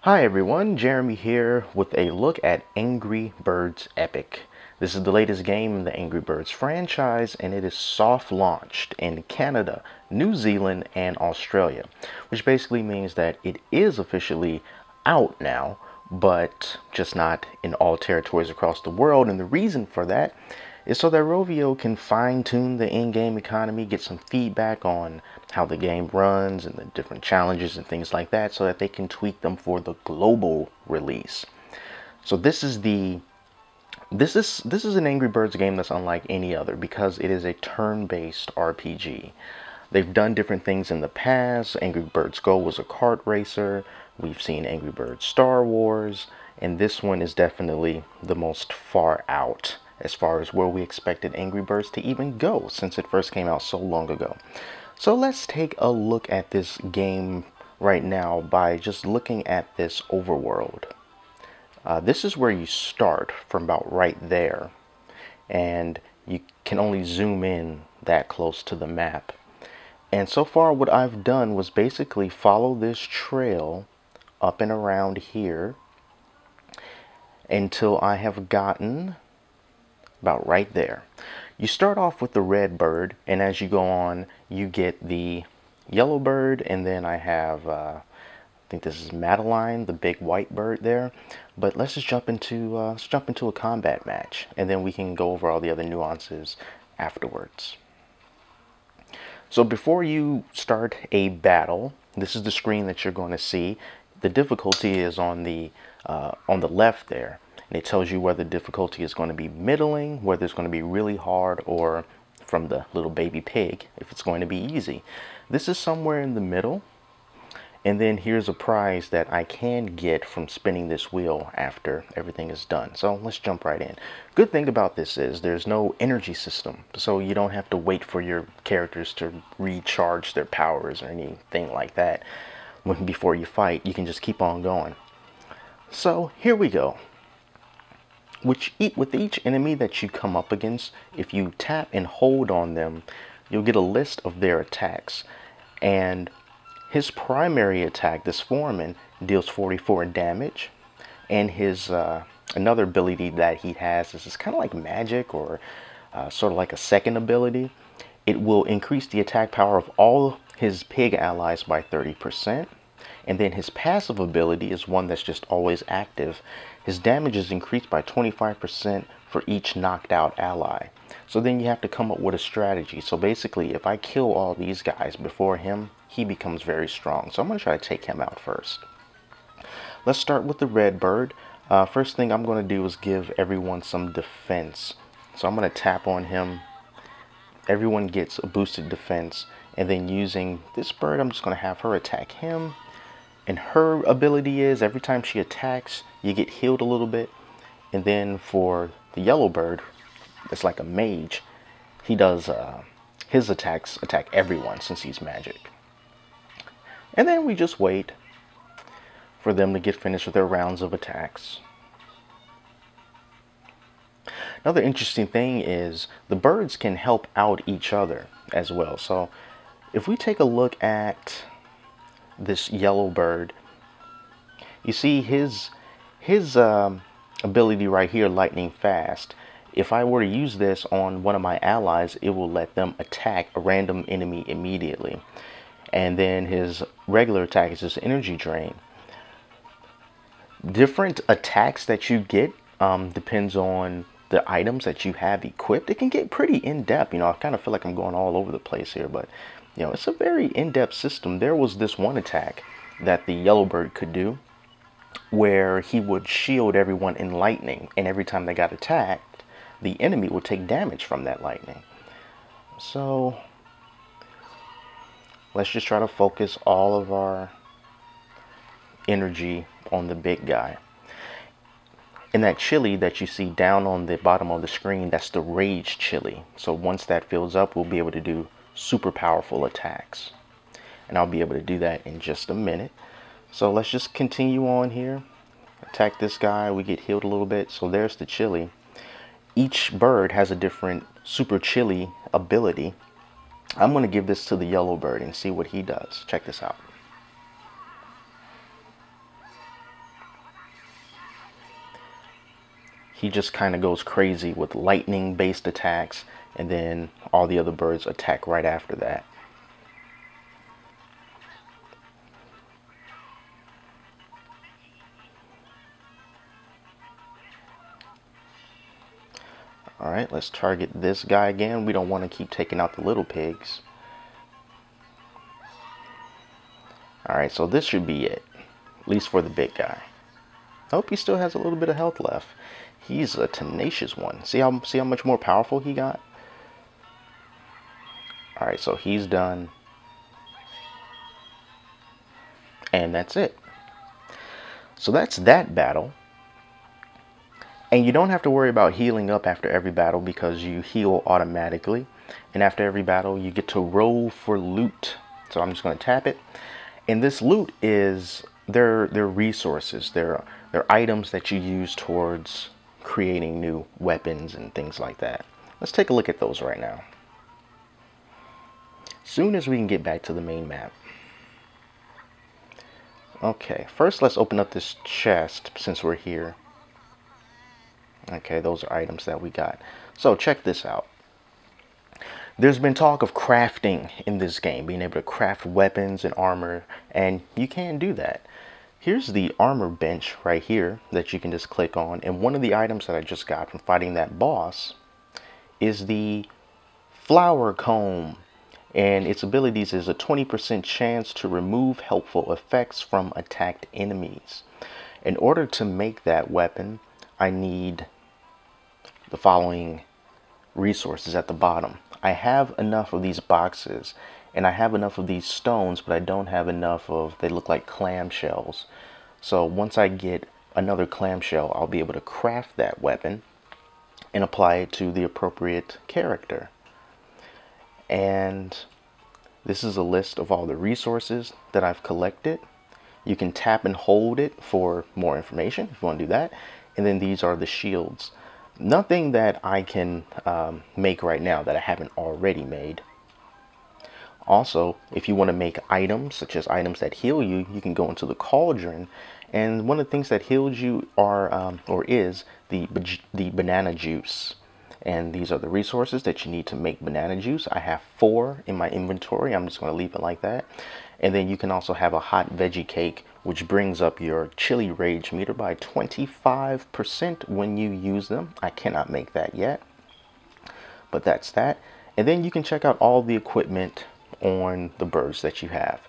Hi everyone, Jeremy here with a look at Angry Birds Epic. This is the latest game in the Angry Birds franchise, and it is soft launched in Canada, New Zealand, and Australia, which basically means that it is officially out now, but just not in all territories across the world. And the reason for that is so that Rovio can fine-tune the in-game economy, get some feedback on how the game runs and the different challenges and things like that, so that they can tweak them for the global release. So this is an Angry Birds game that's unlike any other because it is a turn-based RPG. They've done different things in the past. Angry Birds Go was a kart racer. We've seen Angry Birds Star Wars, and this one is definitely the most far out as far as where we expected Angry Birds to even go since it first came out so long ago. So let's take a look at this game right now by just looking at this overworld. This is where you start from about right there, and you can only zoom in that close to the map. And so far what I've done was basically follow this trail up and around here until I have gotten about right there. You start off with the red bird, and as you go on you get the yellow bird, and then I have I think this is Madeline, the big white bird there. But let's just jump into a combat match, and then we can go over all the other nuances afterwards. So before you start a battle, this is the screen that you're going to see. The difficulty is on the left there, and it tells you whether difficulty is going to be middling, whether it's going to be really hard, or from the little baby pig, if it's going to be easy. This is somewhere in the middle. And then here's a prize that I can get from spinning this wheel after everything is done. So let's jump right in. Good thing about this is there's no energy system, so you don't have to wait for your characters to recharge their powers or anything like that before you fight. You can just keep on going. So here we go. With each enemy that you come up against, if you tap and hold on them, you'll get a list of their attacks. And his primary attack, this foreman, deals 44 damage, and his another ability that he has is kind of like magic, or sort of like a second ability. It will increase the attack power of all his pig allies by 30%, and then his passive ability is one that's just always active. His damage is increased by 25% for each knocked out ally. So then you have to come up with a strategy. So basically, if I kill all these guys before him, he becomes very strong. So I'm going to try to take him out first. Let's start with the red bird. First thing I'm going to do is give everyone some defense. So I'm going to tap on him. Everyone gets a boosted defense. And then using this bird, I'm just going to have her attack him. And her ability is every time she attacks, you get healed a little bit. And then for the yellow bird, it's like a mage. He does his attacks attack everyone since he's magic. And then we just wait for them to get finished with their rounds of attacks. Another interesting thing is the birds can help out each other as well. So if we take a look at this yellow bird, you see his ability right here, lightning fast. If I were to use this on one of my allies, it will let them attack a random enemy immediately. And then his regular attack is just energy drain. Different attacks that you get depends on the items that you have equipped. It can get pretty in-depth. I kind of feel like I'm going all over the place here, but it's a very in-depth system. There was this one attack that the yellow bird could do where he would shield everyone in lightning, and every time they got attacked, the enemy would take damage from that lightning. So let's just try to focus all of our energy on the big guy. And that chili that you see down on the bottom of the screen, that's the rage chili. So once that fills up, we'll be able to do super powerful attacks. And I'll be able to do that in just a minute. So let's just continue on here. Attack this guy, we get healed a little bit. So there's the chili. Each bird has a different super chili ability. I'm going to give this to the yellow bird and see what he does. Check this out. he just kind of goes crazy with lightning based attacks, and then all the other birds attack right after that. Alright, let's target this guy again. We don't want to keep taking out the little pigs. Alright, so this should be it. At least for the big guy. I hope he still has a little bit of health left. He's a tenacious one. See how much more powerful he got? Alright, so he's done. And that's it. So that's that battle. And you don't have to worry about healing up after every battle because you heal automatically. And after every battle, you get to roll for loot. So I'm just going to tap it. And this loot is their resources. They're items that you use towards creating new weapons and things like that. Let's take a look at those right now. Soon as we can get back to the main map. Okay, first let's open up this chest since we're here. Okay, those are items that we got. So check this out. There's been talk of crafting in this game, being able to craft weapons and armor, and you can do that. Here's the armor bench right here that you can just click on, and one of the items that I just got from fighting that boss is the flower comb, and its abilities is a 20% chance to remove helpful effects from attacked enemies. In order to make that weapon, I need the following resources at the bottom. I have enough of these boxes and I have enough of these stones, but I don't have enough of, they look like clamshells. So once I get another clamshell, I'll be able to craft that weapon and apply it to the appropriate character. And this is a list of all the resources that I've collected. You can tap and hold it for more information if you want to do that. And then these are the shields. Nothing that I can make right now that I haven't already made. Also, if you want to make items, such as items that heal you, you can go into the cauldron. And one of the things that heals you is the banana juice. And these are the resources that you need to make banana juice. I have 4 in my inventory. I'm just going to leave it like that. And then you can also have a hot veggie cake, which brings up your chili rage meter by 25% when you use them. I cannot make that yet, but that's that. And then you can check out all the equipment on the birds that you have.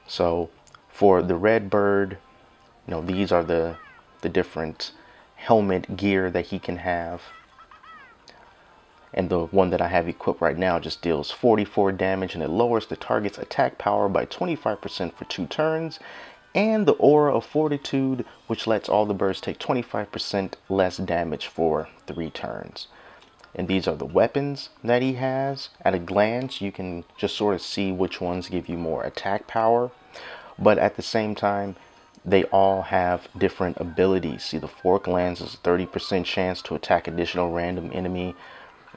So for the red bird, these are the different helmet gear that he can have. And the one that I have equipped right now just deals 44 damage, and it lowers the target's attack power by 25% for 2 turns. And the Aura of Fortitude, which lets all the birds take 25% less damage for 3 turns. And these are the weapons that he has. At a glance, you can just sort of see which ones give you more attack power. But at the same time, they all have different abilities. See, the fork lance is a 30% chance to attack additional random enemy.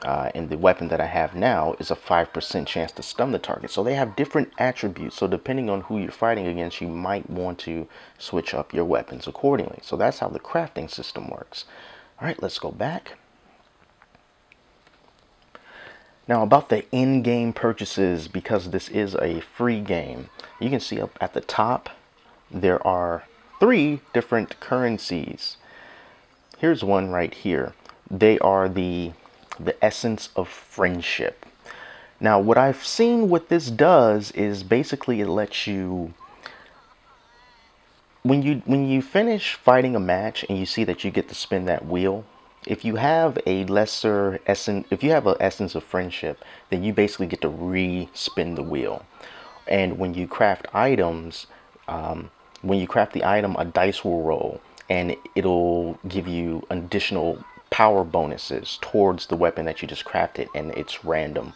And the weapon that I have now is a 5% chance to stun the target. So they have different attributes. So depending on who you're fighting against, you might want to switch up your weapons accordingly. So that's how the crafting system works. All right, let's go back. Now about the in-game purchases, because this is a free game, you can see up at the top, there are 3 different currencies. Here's one right here. They are the essence of friendship. Now what I've seen what this does is basically it lets you, when you finish fighting a match and you see that you get to spin that wheel, if you have a lesser essence, if you have an essence of friendship, then you basically get to re-spin the wheel. And when you craft items, when you craft the item, a dice will roll and it'll give you additional power bonuses towards the weapon that you just crafted, and it's random.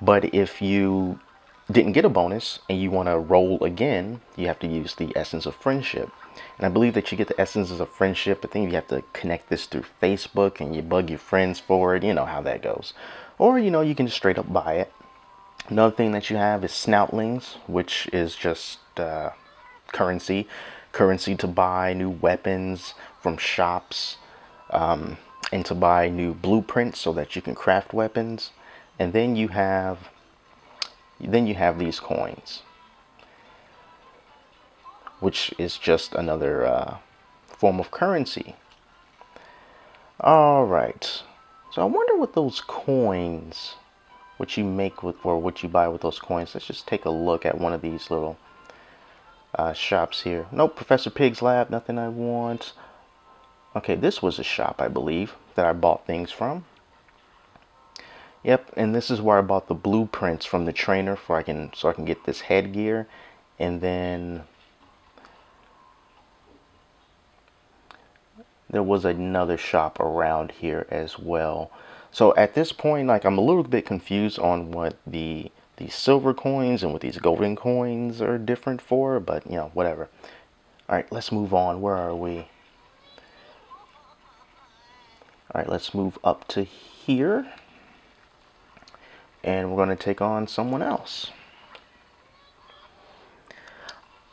But if you didn't get a bonus and you want to roll again, you have to use the essence of friendship. And I believe that you get the essences of friendship, but then you have to connect this through Facebook and you bug your friends for it. You know how that goes. Or you can just straight up buy it. Another thing that you have is snoutlings, which is just currency to buy new weapons from shops. and to buy new blueprints so that you can craft weapons. And then you have these coins, which is just another form of currency. All right. So I wonder what those coins, what you make with, or what you buy with those coins. Let's just take a look at one of these little shops here. Nope, Professor Pig's lab, nothing I want. Okay, this was a shop, I believe, that I bought things from. Yep, and this is where I bought the blueprints from the trainer so I can get this headgear. And then there was another shop around here as well. So at this point, like, I'm a little bit confused on what these silver coins and what these golden coins are different for, but you know, whatever. All right, let's move on. Where are we? All right, let's move up to here. And we're going to take on someone else.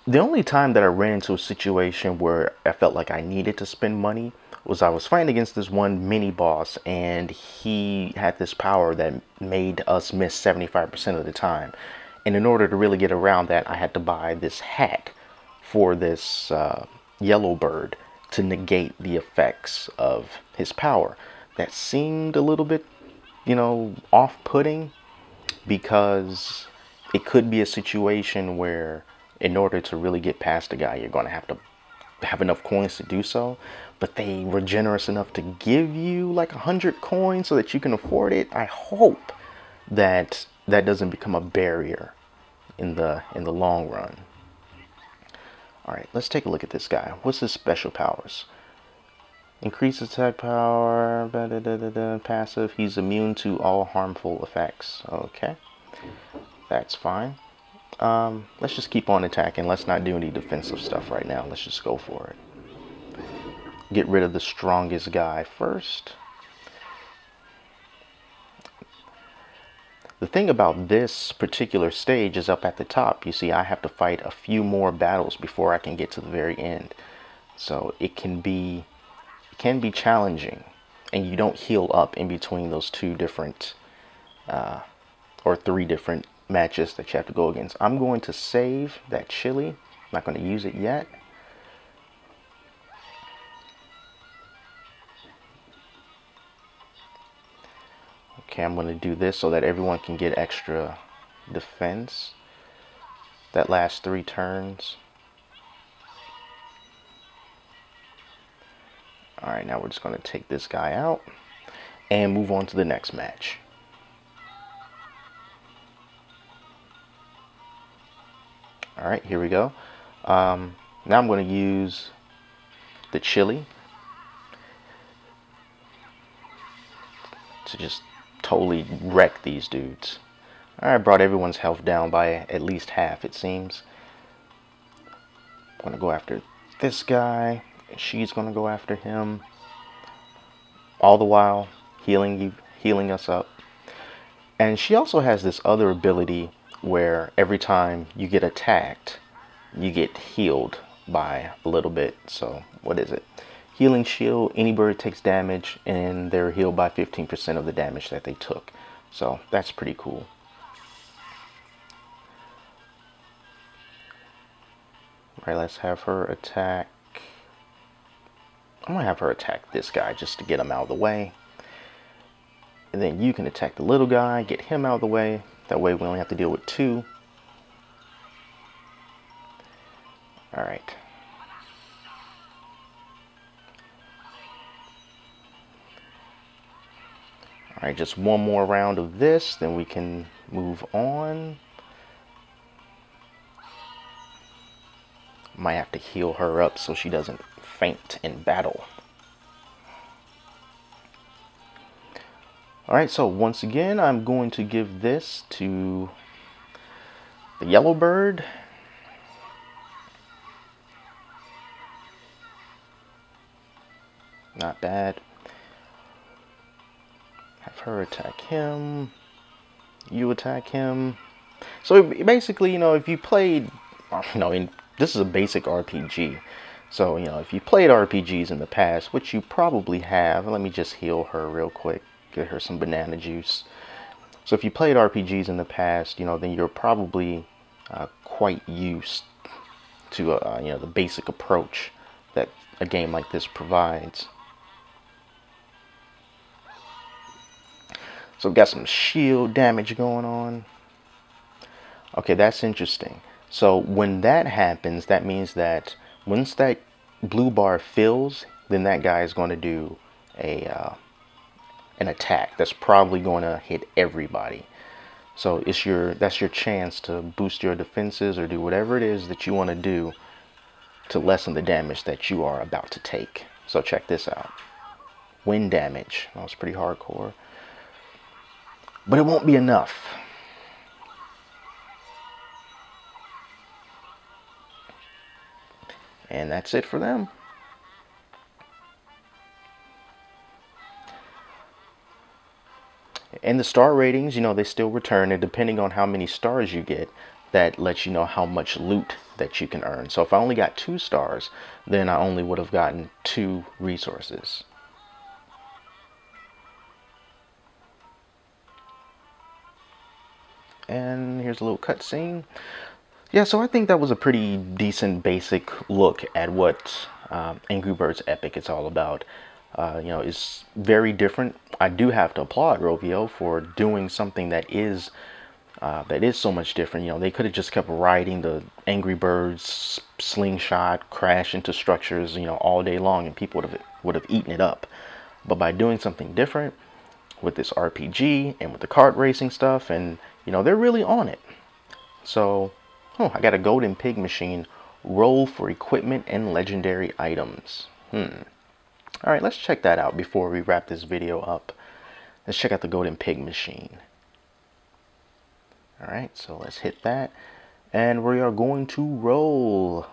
The only time that I ran into a situation where I felt like I needed to spend money was I was fighting against this one mini boss, and he had this power that made us miss 75% of the time. And in order to really get around that, I had to buy this hat for this yellow bird to negate the effects of his power. That seemed a little bit, you know, off-putting, because it could be a situation where in order to really get past the guy, you're going to have enough coins to do so. But they were generous enough to give you like 100 coins so that you can afford it. I hope that that doesn't become a barrier in the long run. All right, let's take a look at this guy. What's his special powers? Increase attack power, passive. He's immune to all harmful effects. Okay, that's fine. Let's just keep on attacking. Let's not do any defensive stuff right now. Let's just go for it. Get rid of the strongest guy first. The thing about this particular stage is up at the top. You see, I have to fight a few more battles before I can get to the very end. So it can be challenging, and you don't heal up in between those two different or three different matches that you have to go against. I'm going to save that chili. I'm not going to use it yet. Okay, I'm going to do this so that everyone can get extra defense. That lasts 3 turns. Alright, now we're just going to take this guy out and move on to the next match. Alright, here we go. Now I'm going to use the chili to just totally wreck these dudes. Alright, brought everyone's health down by at least half, it seems. I'm going to go after this guy. She's going to go after him, all the while healing us up. And she also has this other ability where every time you get attacked, you get healed by a little bit. So what is it? Healing shield. Any bird takes damage and they're healed by 15% of the damage that they took. So that's pretty cool. All right, let's have her attack. I'm going to have her attack this guy just to get him out of the way. And then you can attack the little guy, get him out of the way. That way we only have to deal with 2. Alright. Alright, just one more round of this, then we can move on. Might have to heal her up so she doesn't faint in battle. Alright, so once again, I'm going to give this to the yellow bird. Not bad. Have her attack him. You attack him. So basically, you know, if you played, you know, this is a basic RPG. So, you know, if you played RPGs in the past, which you probably have, let me just heal her real quick, get her some banana juice. So if you played RPGs in the past, you know, then you're probably quite used to, you know, the basic approach that a game like this provides. So we've got some shield damage going on. Okay, that's interesting. So when that happens, that means that once that blue bar fills, then that guy is going to do a an attack that's probably going to hit everybody. So that's your chance to boost your defenses or do whatever it is that you want to do to lessen the damage that you are about to take. So check this out. Wind damage. That was pretty hardcore. But it won't be enough. And that's it for them. And the star ratings, you know, they still return, and depending on how many stars you get, that lets you know how much loot that you can earn. So if I only got 2 stars, then I only would have gotten 2 resources. And here's a little cutscene. Yeah, so I think that was a pretty decent basic look at what Angry Birds Epic is all about. You know, it's very different. I do have to applaud Rovio for doing something that is so much different. You know, they could have just kept riding the Angry Birds slingshot, crash into structures, you know, all day long, and people would have eaten it up. But by doing something different with this RPG and with the kart racing stuff, and you know, they're really on it. So, oh, I got a golden pig machine. Roll for equipment and legendary items. Alright, let's check that out before we wrap this video up. Let's check out the golden pig machine. Alright, so let's hit that. And we are going to roll.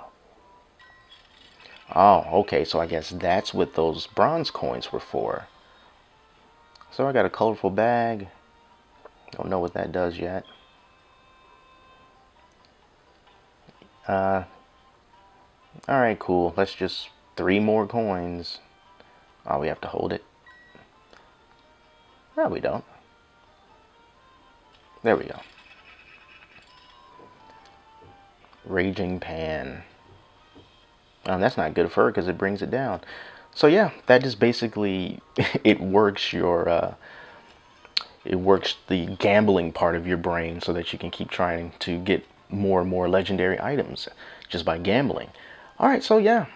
Oh, okay, so I guess that's what those bronze coins were for. So I got a colorful bag. Don't know what that does yet. Alright, cool. Let's just 3 more coins. Oh, we have to hold it. No, we don't. There we go. Raging Pan. That's not good for her because it brings it down. So yeah, that is basically it works your it works the gambling part of your brain so that you can keep trying to get more and more legendary items just by gambling. All right, so yeah.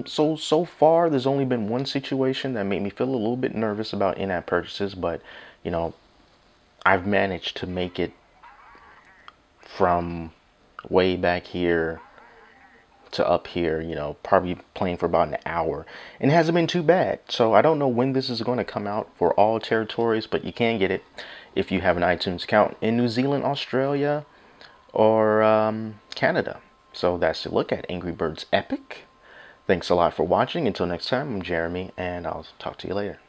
So far there's only been one situation that made me feel a little bit nervous about in-app purchases, but you know, I've managed to make it from way back here to up here, you know, probably playing for about an hour, and it hasn't been too bad. So I don't know when this is going to come out for all territories, but you can get it if you have an iTunes account in New Zealand, Australia, or Canada. So that's a look at Angry Birds Epic. Thanks a lot for watching. Until next time, I'm Jeremy, and I'll talk to you later.